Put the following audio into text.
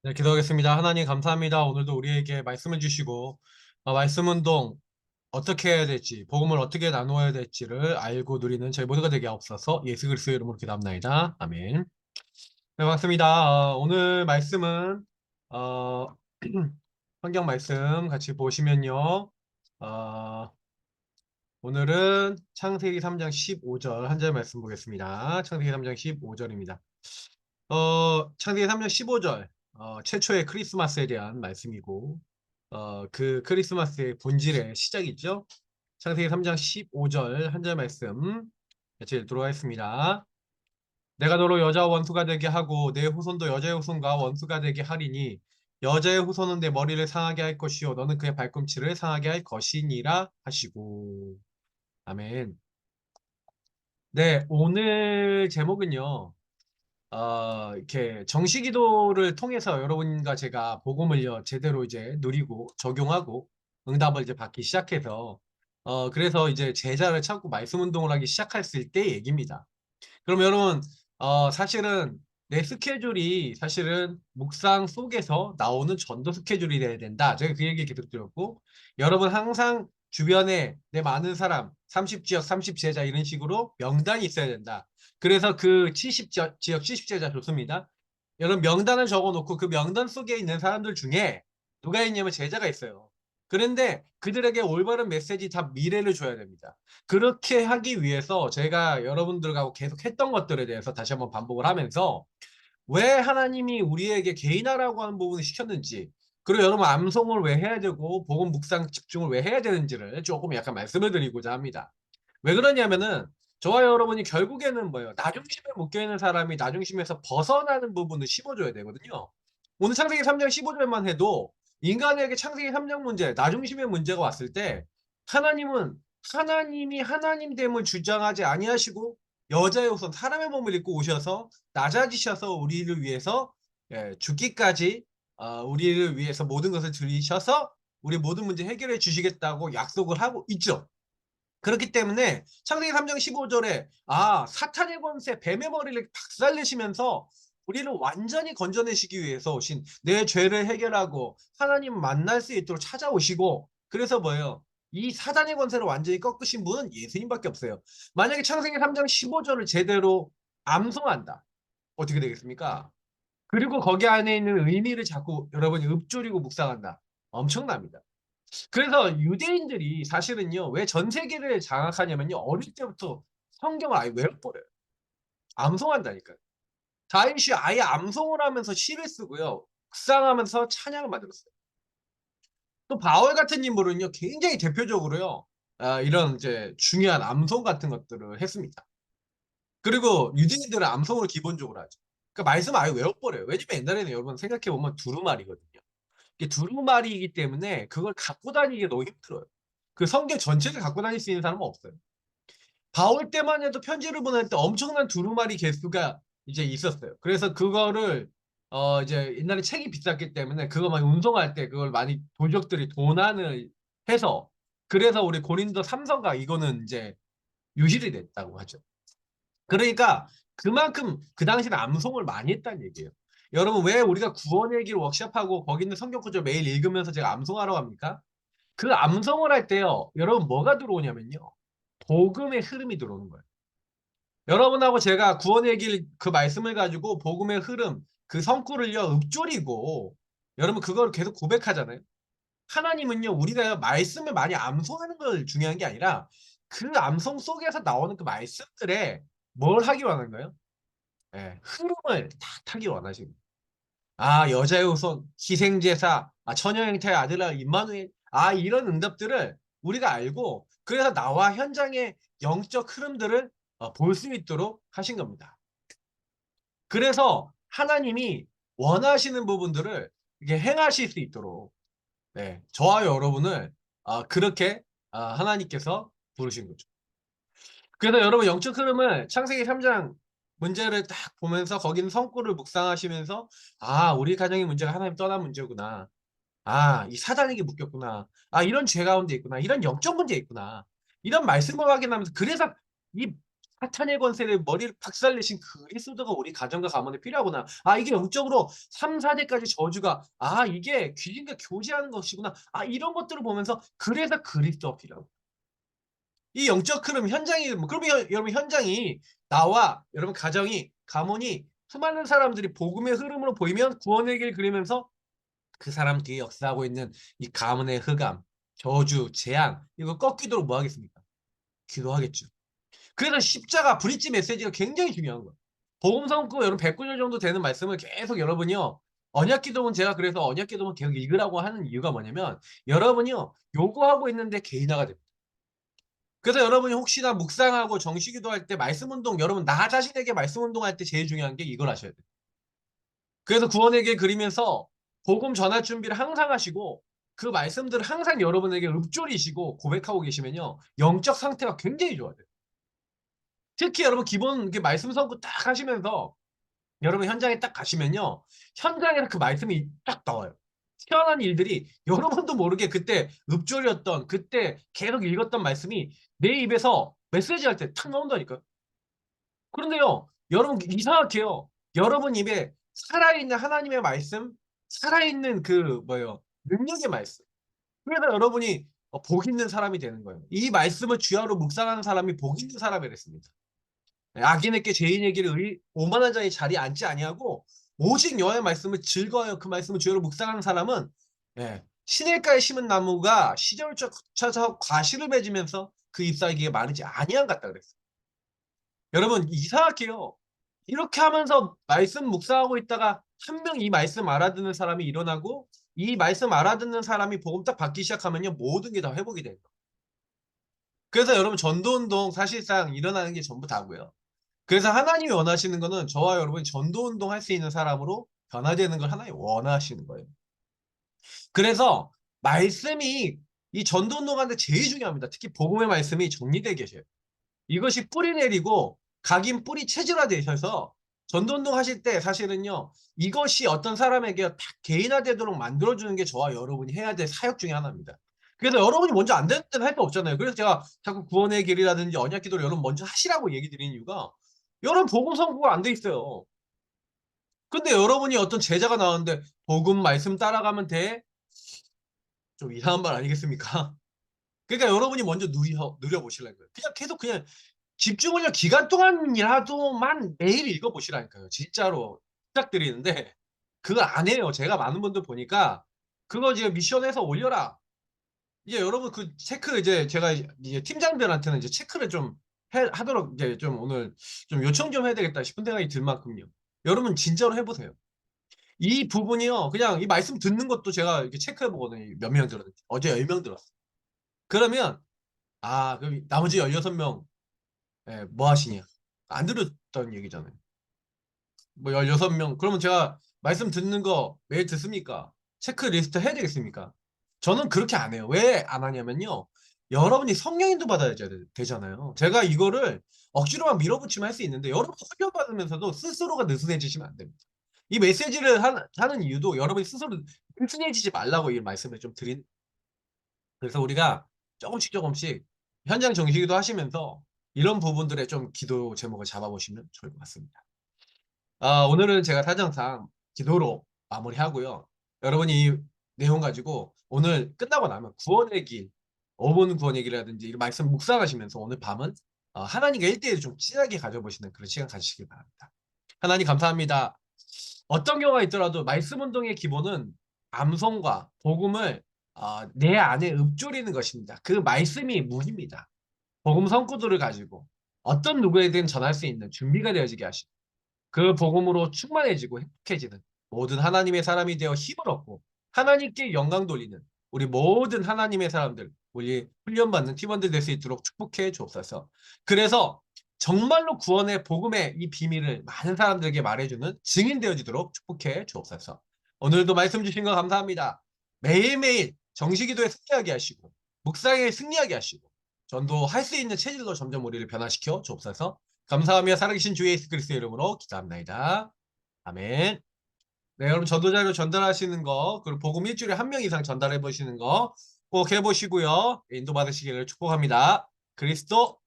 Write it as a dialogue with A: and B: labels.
A: 네, 기도하겠습니다. 하나님 감사합니다. 오늘도 우리에게 말씀을 주시고 말씀 운동 어떻게 해야 될지, 복음을 어떻게 나누어야 될지를 알고 누리는 저희 모두가 되게 하옵소서. 예수 그리스도의 이름으로 기도합나이다. 아멘. 네, 반갑습니다. 오늘 말씀은 어, 성경 말씀 같이 보시면요. 어, 오늘은 창세기 3장 15절 한 절 말씀 보겠습니다. 창세기 3장 15절입니다. 창세기 3장 15절, 최초의 크리스마스에 대한 말씀이고, 그 크리스마스의 본질의 시작이죠. 창세기 3장 15절 한 절 말씀 같이 읽도록 하겠습니다. 내가 너로 여자와 원수가 되게 하고 내 후손도 여자의 후손과 원수가 되게 하리니 여자의 후손은 내 머리를 상하게 할 것이요 너는 그의 발꿈치를 상하게 할 것이니라 하시고. 아멘. 네, 오늘 제목은요. 이렇게 정시 기도를 통해서 여러분과 제가 복음을요, 제대로 이제 누리고 적용하고 응답을 이제 받기 시작해서, 그래서 이제 제자를 찾고 말씀 운동을 하기 시작했을 때 얘기입니다. 그럼 여러분, 사실은 내 스케줄이 사실은 묵상 속에서 나오는 전도 스케줄이 돼야 된다. 제가 그 얘기 계속 드렸고, 여러분 항상 주변에 내 많은 사람, 30지역, 30제자 이런 식으로 명단이 있어야 된다. 그래서 그 70지역, 70제자 좋습니다. 여러분 명단을 적어 놓고 그 명단 속에 있는 사람들 중에 누가 있냐면 제자가 있어요. 그런데 그들에게 올바른 메시지 다 미래를 줘야 됩니다. 그렇게 하기 위해서 제가 여러분들하고 계속 했던 것들에 대해서 다시 한번 반복을 하면서 왜 하나님이 우리에게 개인화라고 하는 부분을 시켰는지, 그리고 여러분 암송을 왜 해야 되고 복음 묵상 집중을 왜 해야 되는지를 조금 약간 말씀을 드리고자 합니다. 왜 그러냐면은 저와 여러분이 결국에는 뭐예요? 나 중심에 묶여 있는 사람이 나 중심에서 벗어나는 부분을 심어줘야 되거든요. 오늘 창세기 3장 15절만 해도 인간에게 창세기 3장 문제, 나 중심의 문제가 왔을 때 하나님은 하나님이 하나님됨을 주장하지 아니하시고 여자의 우선 사람의 몸을 입고 오셔서 낮아지셔서 우리를 위해서 죽기까지 우리를 위해서 모든 것을 들이셔서 우리 모든 문제 해결해 주시겠다고 약속을 하고 있죠. 그렇기 때문에 창세기 3장 15절에 사탄의 권세 뱀의 머리를 박살내시면서 우리를 완전히 건져내시기 위해서 오신 내 죄를 해결하고 하나님 만날 수 있도록 찾아오시고, 그래서 뭐예요? 이 사단의 권세를 완전히 꺾으신 분은 예수님밖에 없어요. 만약에 창세기 3장 15절을 제대로 암송한다. 어떻게 되겠습니까? 그리고 거기 안에 있는 의미를 자꾸 여러분이 읊조리고 묵상한다. 엄청납니다. 그래서 유대인들이 사실은요, 왜 전 세계를 장악하냐면요, 어릴 때부터 성경을 아예 외워버려요. 암송한다니까요. 다윗이 아예 암송을 하면서 시를 쓰고요, 묵상하면서 찬양을 만들었어요. 또 바울 같은 인물은요, 굉장히 대표적으로요, 이런 이제 중요한 암송 같은 것들을 했습니다. 그리고 유대인들은 암송을 기본적으로 하죠. 그러니까 말씀 아예 외워버려요. 왜냐면 옛날에는 여러분 생각해보면 두루마리거든요. 이게 두루마리이기 때문에 그걸 갖고 다니기 너무 힘들어요. 그 성경 전체를 갖고 다닐 수 있는 사람은 없어요. 바울 때만 해도 편지를 보낼 때 엄청난 두루마리 개수가 이제 있었어요. 그래서 그거를 이제 옛날에 책이 비쌌기 때문에 그거 막 운송할 때 그걸 많이 도적들이 도난을 해서, 그래서 우리 고린도 삼서가 이거는 이제 유실이 됐다고 하죠. 그러니까 그만큼 그 당시에 암송을 많이 했다는 얘기예요. 여러분 왜 우리가 구원의 길 워크숍하고 거기 있는 성경 구절 매일 읽으면서 제가 암송하라고 합니까? 그 암송을 할 때요, 여러분 뭐가 들어오냐면요, 복음의 흐름이 들어오는 거예요. 여러분하고 제가 구원의 길 그 말씀을 가지고 복음의 흐름, 그 성구를요 읊조리고 여러분 그걸 계속 고백하잖아요. 하나님은요, 우리가 말씀을 많이 암송하는 걸 중요한 게 아니라 그 암송 속에서 나오는 그 말씀들에 뭘 하기 원하는 거예요? 흐름을 다 타기 원하시는 거예요. 여자의 후손, 희생제사, 처녀 형태의 아들아 임마누엘, 이런 응답들을 우리가 알고, 그래서 나와 현장의 영적 흐름들을 볼 수 있도록 하신 겁니다. 그래서 하나님이 원하시는 부분들을 이렇게 행하실 수 있도록, 저와 여러분을 그렇게 하나님께서 부르신 거죠. 그래서 여러분 영적 흐름을 창세기 3장 문제를 딱 보면서 거기는 성구를 묵상하시면서 우리 가정의 문제가 하나님 떠난 문제구나. 이 사단에게 묶였구나. 이런 죄 가운데 있구나. 이런 영적 문제 있구나. 이런 말씀을 확인하면서, 그래서 이 사탄의 권세를 머리를 박살내신 그리스도가 우리 가정과 가문에 필요하구나. 아 이게 영적으로 3-4대까지 저주가 이게 귀신과 교제하는 것이구나. 이런 것들을 보면서 그래서 그리스도가 필요하고. 이 영적 흐름 현장이 그러면 여러분 현장이 나와 여러분 가정이 가문이 수많은 사람들이 복음의 흐름으로 보이면 구원의 길 그리면서 그 사람 뒤에 역사하고 있는 이 가문의 흑암, 저주, 재앙 이거 꺾이도록 뭐 하겠습니까? 기도하겠죠. 그래서 십자가 브릿지 메시지가 굉장히 중요한 거예요. 복음 성구 여러분 109절 정도 되는 말씀을 계속 여러분이요. 언약 기도문 제가 그래서 언약 기도문 계속 읽으라고 하는 이유가 뭐냐면 여러분이요. 요구하고 있는데 개인화가 됩니다. 그래서 여러분이 혹시나 묵상하고 정시기도 할 때 말씀 운동 여러분 나 자신에게 말씀 운동할 때 제일 중요한 게 이걸 하셔야 돼요. 그래서 구원의 길 그리면서 복음 전할 준비를 항상 하시고 그 말씀들을 항상 여러분에게 읊조리시고 고백하고 계시면요. 영적 상태가 굉장히 좋아져요. 특히 여러분 기본 이렇게 말씀 선고 딱 하시면서 여러분 현장에 딱 가시면요. 현장에서 그 말씀이 딱 나와요. 태어난 일들이 여러분도 모르게 그때 읊조렸던 그때 계속 읽었던 말씀이 내 입에서 메시지 할 때 탁 나온다니까요. 그런데요. 여러분 이상하게요. 여러분 입에 살아있는 하나님의 말씀, 살아있는 그 뭐예요. 능력의 말씀. 그래서 여러분이 복 있는 사람이 되는 거예요. 이 말씀을 주야로 묵상하는 사람이 복 있는 사람이 됐습니다. 악인에게 죄인에게를 오만한 자의 자리에 앉지 아니하고 오직 여호와의 말씀을 즐거워요. 그 말씀을 주야로 묵상하는 사람은 시냇가에 심은 나무가 시절을 쫓아서 과실을 맺으면서 그 잎사귀에 마르지 아니한 같다 그랬어요. 여러분 이상하게요. 이렇게 하면서 말씀 묵상하고 있다가 한 명 이 말씀 알아듣는 사람이 일어나고 이 말씀 알아듣는 사람이 복음 딱 받기 시작하면요. 모든 게 다 회복이 돼요. 그래서 여러분 전도운동 사실상 일어나는 게 전부 다고요. 그래서 하나님이 원하시는 거는 저와 여러분이 전도운동 할 수 있는 사람으로 변화되는 걸 하나님이 원하시는 거예요. 그래서 말씀이 이 전도운동하는데 제일 중요합니다. 특히 복음의 말씀이 정리되게 계셔요. 이것이 뿌리 내리고 각인 뿌리 체질화되셔서 전도운동 하실 때 사실은요. 이것이 어떤 사람에게 딱 개인화되도록 만들어주는 게 저와 여러분이 해야 될 사역 중에 하나입니다. 그래서 여러분이 먼저 안 되는 데는 할 거 없잖아요. 그래서 제가 자꾸 구원의 길이라든지 언약 기도를 여러분 먼저 하시라고 얘기 드리는 이유가 여러분 복음 선고가 안 돼 있어요. 근데 여러분이 어떤 제자가 나왔는데 복음 말씀 따라가면 돼? 좀 이상한 말 아니겠습니까? 그러니까 여러분이 먼저 누려보시라는 거예요. 그냥 계속 그냥 집중을요 기간 동안이라도만 매일 읽어보시라니까요. 진짜로 부탁드리는데 그걸 안 해요. 제가 많은 분들 보니까 그거 이제 미션해서 올려라. 이제 여러분 그 체크 이제 제가 이제 팀장들한테는 이제 체크를 좀 하도록 이제 좀 오늘 좀 요청 좀 해야 되겠다 싶은 생각이 들 만큼요. 여러분 진짜로 해보세요. 이 부분이요. 그냥 이 말씀 듣는 것도 제가 이렇게 체크해 보거든요. 몇 명 들었는지. 어제 10명 들었어요. 그러면 그럼 나머지 16명 뭐 하시냐? 안 들었던 얘기잖아요. 뭐 16명. 그러면 제가 말씀 듣는 거 매일 듣습니까? 체크리스트 해야 되겠습니까? 저는 그렇게 안 해요. 왜 안 하냐면요. 여러분이 성령인도 받아야 되잖아요. 제가 이거를 억지로만 밀어붙이면 할 수 있는데 여러분 훈련 받으면서도 스스로가 느슨해지시면 안 됩니다. 이 메시지를 하는 이유도 여러분이 스스로 느슨해지지 말라고 이 말씀을 좀 드린. 그래서 우리가 조금씩 조금씩 현장 정시기도 하시면서 이런 부분들에 좀 기도 제목을 잡아보시면 좋을 것 같습니다. 오늘은 제가 사정상 기도로 마무리하고요. 여러분이 이 내용 가지고 오늘 끝나고 나면 구원의 길, 5분 구원의 길이라든지 이 말씀 묵상하시면서 오늘 밤은 하나님과 1대1을 좀 진하게 가져보시는 그런 시간 가지시길 바랍니다. 하나님 감사합니다. 어떤 경우가 있더라도 말씀 운동의 기본은 암송과 복음을 내 안에 읊조리는 것입니다. 그 말씀이 무기입니다. 복음 성구들을 가지고 어떤 누구에게든 전할 수 있는 준비가 되어지게 하시고 그 복음으로 충만해지고 행복해지는 모든 하나님의 사람이 되어 힘을 얻고 하나님께 영광 돌리는 우리 모든 하나님의 사람들, 우리 훈련받는 팀원들 될 수 있도록 축복해 주옵소서. 그래서 정말로 구원의 복음의 이 비밀을 많은 사람들에게 말해주는 증인 되어지도록 축복해 주옵소서. 오늘도 말씀 주신 거 감사합니다. 매일매일 정시기도에 승리하게 하시고 묵상에 승리하게 하시고 전도할 수 있는 체질로 점점 우리를 변화시켜 주옵소서. 감사하며 살아계신 주 예수 그리스도의 이름으로 기도합나이다. 아멘. 네, 여러분 전도자료 전달하시는 거 그리고 복음 일주일에 한 명 이상 전달해 보시는 거 꼭 해보시고요. 인도받으시기를 축복합니다. 그리스도